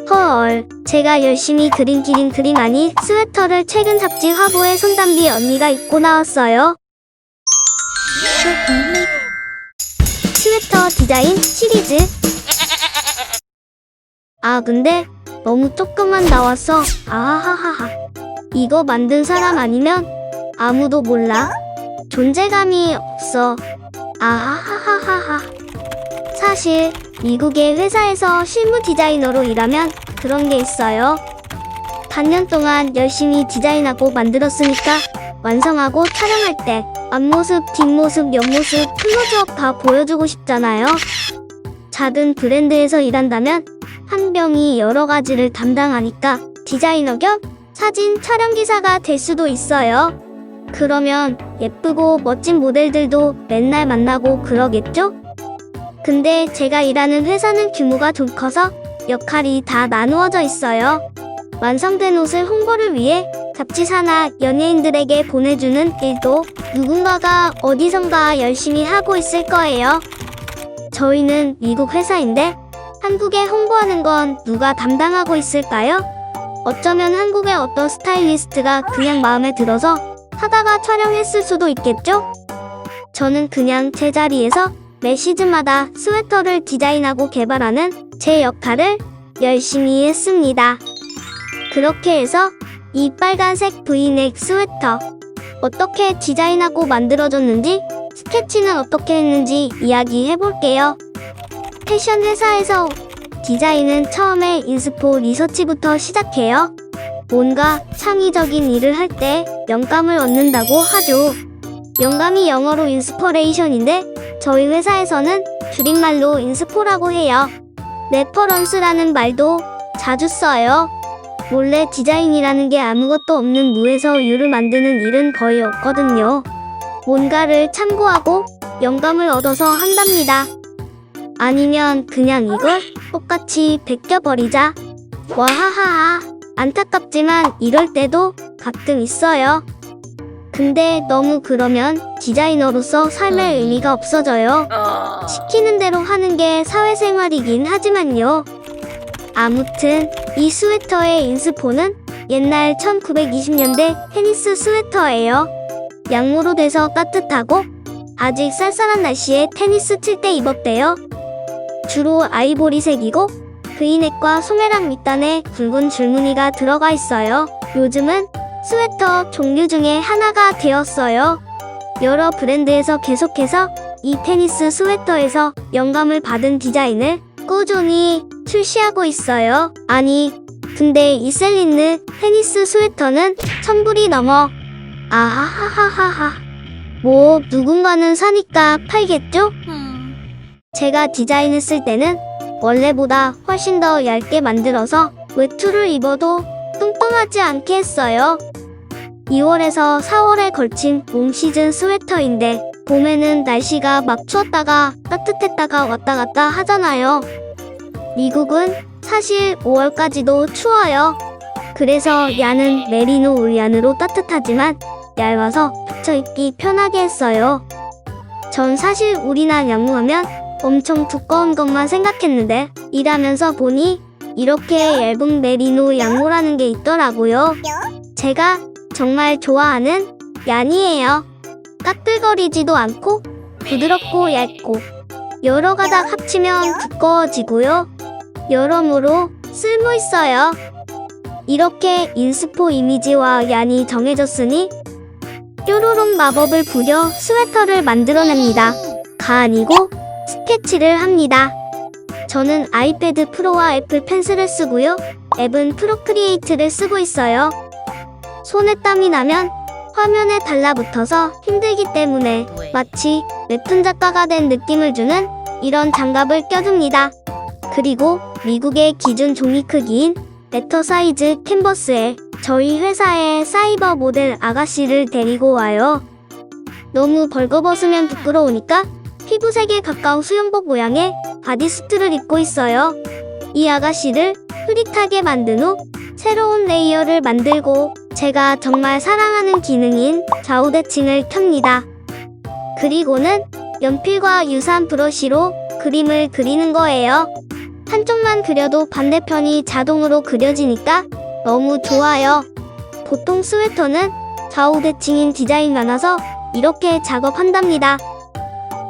헐, 제가 열심히 그린 그림 아니 스웨터를 최근 잡지 화보에 손담비 언니가 입고 나왔어요. 스웨터 디자인 시리즈. 아 근데 너무 조금만 나왔어. 아하하하. 이거 만든 사람 아니면 아무도 몰라. 존재감이 없어. 아하하하하. 사실 미국의 회사에서 실무 디자이너로 일하면 그런 게 있어요. 반년 동안 열심히 디자인하고 만들었으니까 완성하고 촬영할 때 앞모습, 뒷모습, 옆모습, 클로즈업 다 보여주고 싶잖아요. 작은 브랜드에서 일한다면 한 병이 여러 가지를 담당하니까 디자이너 겸 사진 촬영 기사가 될 수도 있어요. 그러면 예쁘고 멋진 모델들도 맨날 만나고 그러겠죠? 근데 제가 일하는 회사는 규모가 좀 커서 역할이 다 나누어져 있어요. 완성된 옷을 홍보를 위해 잡지사나 연예인들에게 보내주는 일도 누군가가 어디선가 열심히 하고 있을 거예요. 저희는 미국 회사인데 한국에 홍보하는 건 누가 담당하고 있을까요? 어쩌면 한국의 어떤 스타일리스트가 그냥 마음에 들어서 하다가 촬영했을 수도 있겠죠? 저는 그냥 제자리에서 매 시즌마다 스웨터를 디자인하고 개발하는 제 역할을 열심히 했습니다. 그렇게 해서 이 빨간색 브이넥 스웨터 어떻게 디자인하고 만들어졌는지 스케치는 어떻게 했는지 이야기해볼게요. 패션 회사에서 디자인은 처음에 인스포 리서치부터 시작해요. 뭔가 창의적인 일을 할 때 영감을 얻는다고 하죠. 영감이 영어로 인스퍼레이션인데 저희 회사에서는 줄임말로 인스포라고 해요. 레퍼런스라는 말도 자주 써요. 원래 디자인이라는 게 아무것도 없는 무에서 유를 만드는 일은 거의 없거든요. 뭔가를 참고하고 영감을 얻어서 한답니다. 아니면 그냥 이걸 똑같이 베껴버리자. 와하하하. 안타깝지만 이럴 때도 가끔 있어요. 근데 너무 그러면 디자이너로서 삶의 의미가 없어져요. 시키는 대로 하는 게 사회생활이긴 하지만요. 아무튼 이 스웨터의 인스포는 옛날 1920년대 테니스 스웨터예요. 양모로 돼서 따뜻하고 아직 쌀쌀한 날씨에 테니스 칠 때 입었대요. 주로 아이보리색이고 브이넥과 소매랑 밑단에 굵은 줄무늬가 들어가 있어요. 요즘은 스웨터 종류 중에 하나가 되었어요. 여러 브랜드에서 계속해서 이 테니스 스웨터에서 영감을 받은 디자인을 꾸준히 출시하고 있어요. 아니, 근데 이 셀린느 테니스 스웨터는 1000불이 넘어. 아하하하하. 뭐 누군가는 사니까 팔겠죠? 제가 디자인했을 때는 원래보다 훨씬 더 얇게 만들어서 외투를 입어도 뚱뚱하지 않게 했어요. 2월에서 4월에 걸친 봄 시즌 스웨터인데 봄에는 날씨가 막 추웠다가 따뜻했다가 왔다 갔다 하잖아요. 미국은 사실 5월까지도 추워요. 그래서 야는 메리노 울얀으로 따뜻하지만 얇아서 붙여 입기 편하게 했어요. 전 사실 울이나 양모하면 엄청 두꺼운 것만 생각했는데 일하면서 보니 이렇게 얇은 메리노 양모라는 게 있더라고요. 제가 정말 좋아하는 얀이에요. 까끌거리지도 않고 부드럽고 얇고 여러 가닥 합치면 두꺼워지고요. 여러모로 쓸모있어요. 이렇게 인스포 이미지와 얀이 정해졌으니 뾰로롱 마법을 부려 스웨터를 만들어냅니다. 가 아니고 스케치를 합니다. 저는 아이패드 프로와 애플 펜슬을 쓰고요. 앱은 프로크리에이트를 쓰고 있어요. 손에 땀이 나면 화면에 달라붙어서 힘들기 때문에 마치 웹툰 작가가 된 느낌을 주는 이런 장갑을 껴줍니다. 그리고 미국의 기준 종이 크기인 레터 사이즈 캔버스에 저희 회사의 사이버 모델 아가씨를 데리고 와요. 너무 벌거벗으면 부끄러우니까 피부색에 가까운 수영복 모양의 바디수트를 입고 있어요. 이 아가씨를 흐릿하게 만든 후 새로운 레이어를 만들고 제가 정말 사랑하는 기능인 좌우 대칭을 켭니다. 그리고는 연필과 유사한 브러쉬로 그림을 그리는 거예요. 한쪽만 그려도 반대편이 자동으로 그려지니까 너무 좋아요. 보통 스웨터는 좌우대칭인 디자인 많아서 이렇게 작업한답니다.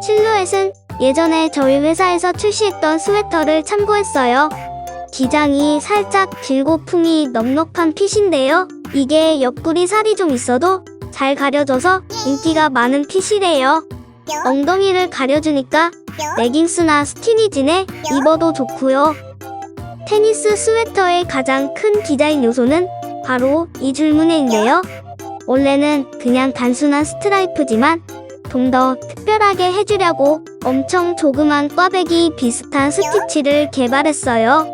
실루엣은 예전에 저희 회사에서 출시했던 스웨터를 참고했어요. 기장이 살짝 길고 품이 넉넉한 핏인데요. 이게 옆구리 살이 좀 있어도 잘 가려져서 인기가 많은 핏이래요. 엉덩이를 가려주니까 레깅스나 스키니진에 입어도 좋고요. 테니스 스웨터의 가장 큰 디자인 요소는 바로 이 줄무늬인데요. 원래는 그냥 단순한 스트라이프지만 좀 더 특별하게 해주려고 엄청 조그만 꽈배기 비슷한 스티치를 개발했어요.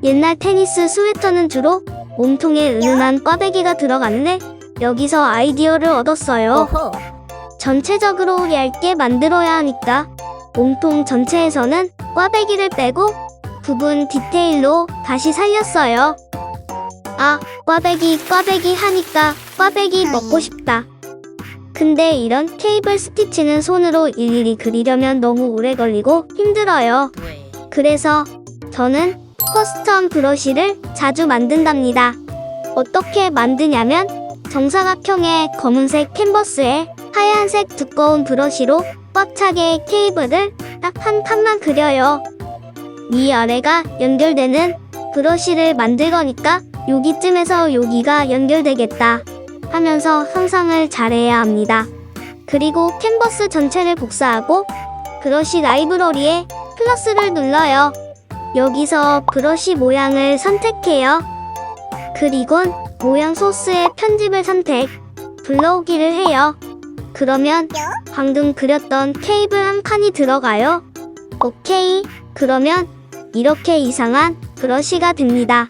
옛날 테니스 스웨터는 주로 몸통에 은은한 꽈배기가 들어갔는데 여기서 아이디어를 얻었어요. 전체적으로 얇게 만들어야 하니까 몸통 전체에서는 꽈배기를 빼고 부분 디테일로 다시 살렸어요. 아, 꽈배기 하니까 꽈배기 먹고 싶다. 근데 이런 케이블 스티치는 손으로 일일이 그리려면 너무 오래 걸리고 힘들어요. 그래서 저는 커스텀 브러쉬를 자주 만든답니다. 어떻게 만드냐면 정사각형의 검은색 캔버스에 하얀색 두꺼운 브러쉬로 꽉 차게 케이블을 딱 한 칸만 그려요. 위아래가 연결되는 브러쉬를 만들 거니까 여기쯤에서 여기가 연결되겠다 하면서 상상을 잘해야 합니다. 그리고 캔버스 전체를 복사하고 브러쉬 라이브러리에 플러스를 눌러요. 여기서 브러쉬 모양을 선택해요. 그리곤 모양 소스의 편집을 선택, 불러오기를 해요. 그러면 방금 그렸던 케이블 한 칸이 들어가요. 오케이. 그러면 이렇게 이상한 브러쉬가 됩니다.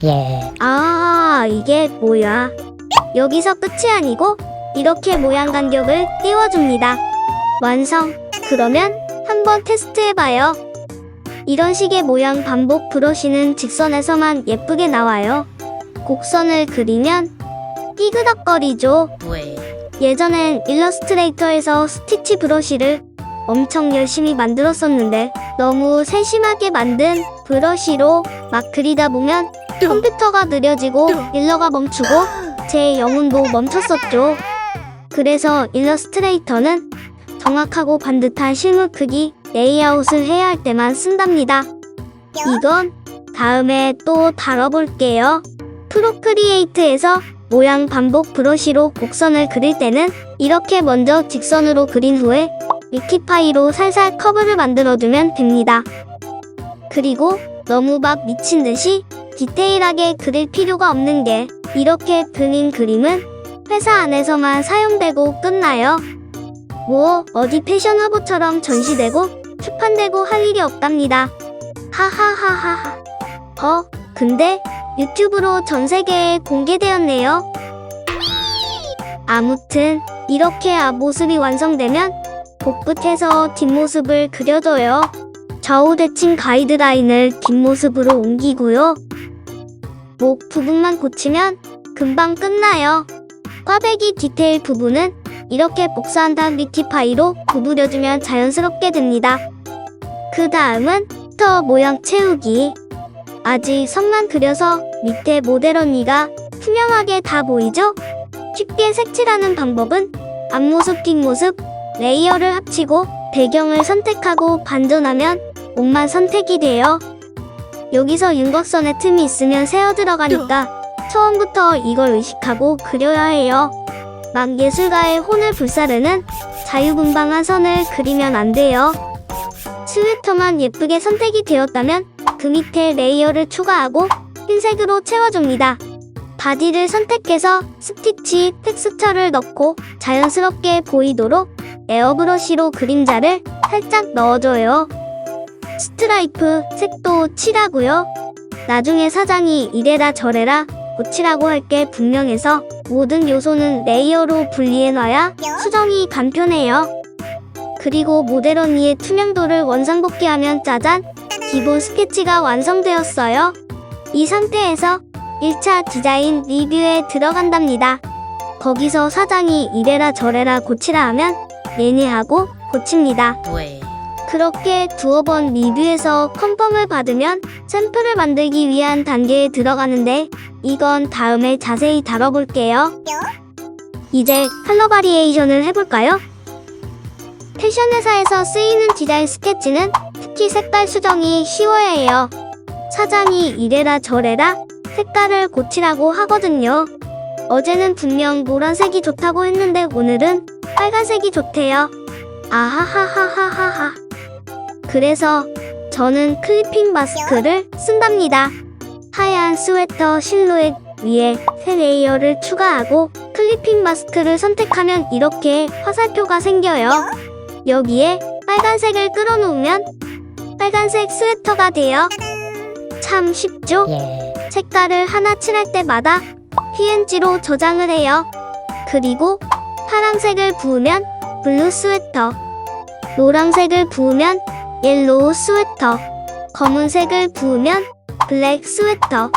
아, 이게 뭐야? 여기서 끝이 아니고 이렇게 모양 간격을 띄워줍니다. 완성! 그러면 한번 테스트해봐요. 이런 식의 모양 반복 브러쉬는 직선에서만 예쁘게 나와요. 곡선을 그리면 삐그덕거리죠. 예전엔 일러스트레이터에서 스티치 브러쉬를 엄청 열심히 만들었었는데 너무 세심하게 만든 브러쉬로 막 그리다 보면 컴퓨터가 느려지고 일러가 멈추고 제 영혼도 멈췄었죠. 그래서 일러스트레이터는 정확하고 반듯한 실물 크기 레이아웃을 해야 할 때만 쓴답니다. 이건 다음에 또 다뤄볼게요. 프로크리에이트에서 모양 반복 브러쉬로 곡선을 그릴 때는 이렇게 먼저 직선으로 그린 후에 리키파이로 살살 커브를 만들어주면 됩니다. 그리고 너무 막 미친듯이 디테일하게 그릴 필요가 없는 게 이렇게 그린 그림은 회사 안에서만 사용되고 끝나요. 뭐 어디 패션 화보처럼 전시되고 출판되고 할 일이 없답니다. 하하하하하. 근데 유튜브로 전 세계에 공개되었네요. 아무튼 이렇게 앞모습이 완성되면 복붙해서 뒷모습을 그려줘요. 좌우대칭 가이드라인을 뒷모습으로 옮기고요. 목 부분만 고치면 금방 끝나요. 꽈배기 디테일 부분은 이렇게 복사한 다음 리티파이로 구부려주면 자연스럽게 됩니다. 그 다음은 터 모양 채우기. 아직 선만 그려서 밑에 모델 언니가 투명하게 다 보이죠? 쉽게 색칠하는 방법은 앞모습 뒷모습 레이어를 합치고 배경을 선택하고 반전하면 옷만 선택이 돼요. 여기서 윤곽선에 틈이 있으면 새어 들어가니까 처음부터 이걸 의식하고 그려야 해요. 막 예술가의 혼을 불사르는 자유분방한 선을 그리면 안 돼요. 스웨터만 예쁘게 선택이 되었다면 그 밑에 레이어를 추가하고 흰색으로 채워줍니다. 바디를 선택해서 스티치 텍스처를 넣고 자연스럽게 보이도록 에어브러쉬로 그림자를 살짝 넣어줘요. 스트라이프 색도 칠하고요. 나중에 사장이 이래라 저래라 고치라고 할 게 분명해서 모든 요소는 레이어로 분리해놔야 수정이 간편해요. 그리고 모델 언니의 투명도를 원상복귀하면 짜잔! 기본 스케치가 완성되었어요. 이 상태에서 1차 디자인 리뷰에 들어간답니다. 거기서 사장이 이래라 저래라 고치라 하면 얘네 하고 고칩니다. 그렇게 두어 번 리뷰에서 컨펌을 받으면 샘플을 만들기 위한 단계에 들어가는데 이건 다음에 자세히 다뤄볼게요. 이제 컬러 바리에이션을 해볼까요? 패션 회사에서 쓰이는 디자인 스케치는 특히 색깔 수정이 쉬워야 해요. 사장이 이래라 저래라 색깔을 고치라고 하거든요. 어제는 분명 노란색이 좋다고 했는데 오늘은 빨간색이 좋대요. 아하하하하하하. 그래서 저는 클리핑 마스크를 쓴답니다. 하얀 스웨터 실루엣 위에 새 레이어를 추가하고 클리핑 마스크를 선택하면 이렇게 화살표가 생겨요. 여기에 빨간색을 끌어놓으면 빨간색 스웨터가 돼요. 참 쉽죠? 색깔을 하나 칠할 때마다 PNG로 저장을 해요. 그리고 파란색을 부으면 블루 스웨터, 노란색을 부으면 옐로우 스웨터, 검은색을 부으면 블랙 스웨터.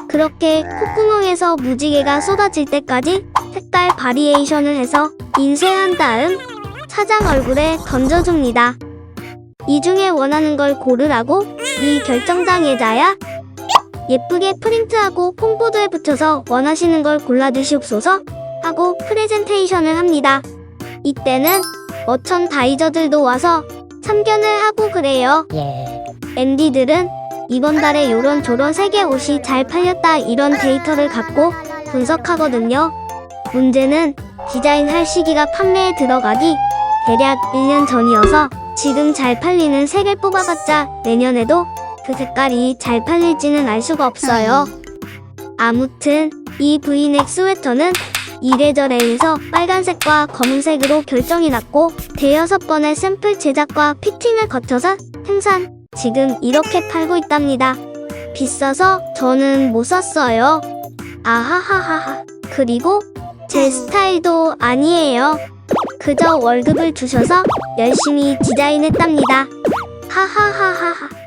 그렇게 콧구멍에서 무지개가 쏟아질 때까지 색깔 바리에이션을 해서 인쇄한 다음 사장 얼굴에 던져줍니다. 이 중에 원하는 걸 고르라고? 이 결정장애자야? 예쁘게 프린트하고 폰보드에 붙여서 원하시는 걸 골라주시옵소서 하고 프레젠테이션을 합니다. 이때는 머천다이저들도 와서 참견을 하고 그래요. MD들은 이번 달에 요런저런 색의 옷이 잘 팔렸다 이런 데이터를 갖고 분석하거든요. 문제는 디자인할 시기가 판매에 들어가기 대략 1년 전이어서 지금 잘 팔리는 색을 뽑아봤자 내년에도 그 색깔이 잘 팔릴지는 알 수가 없어요. 아무튼 이 브이넥 스웨터는 이래저래 해서 빨간색과 검은색으로 결정이 났고 대여섯 번의 샘플 제작과 피팅을 거쳐서 생산, 지금 이렇게 팔고 있답니다. 비싸서 저는 못 샀어요. 아하하하하. 그리고 제 스타일도 아니에요. 그저 월급을 주셔서 열심히 디자인했답니다. 하하하하하.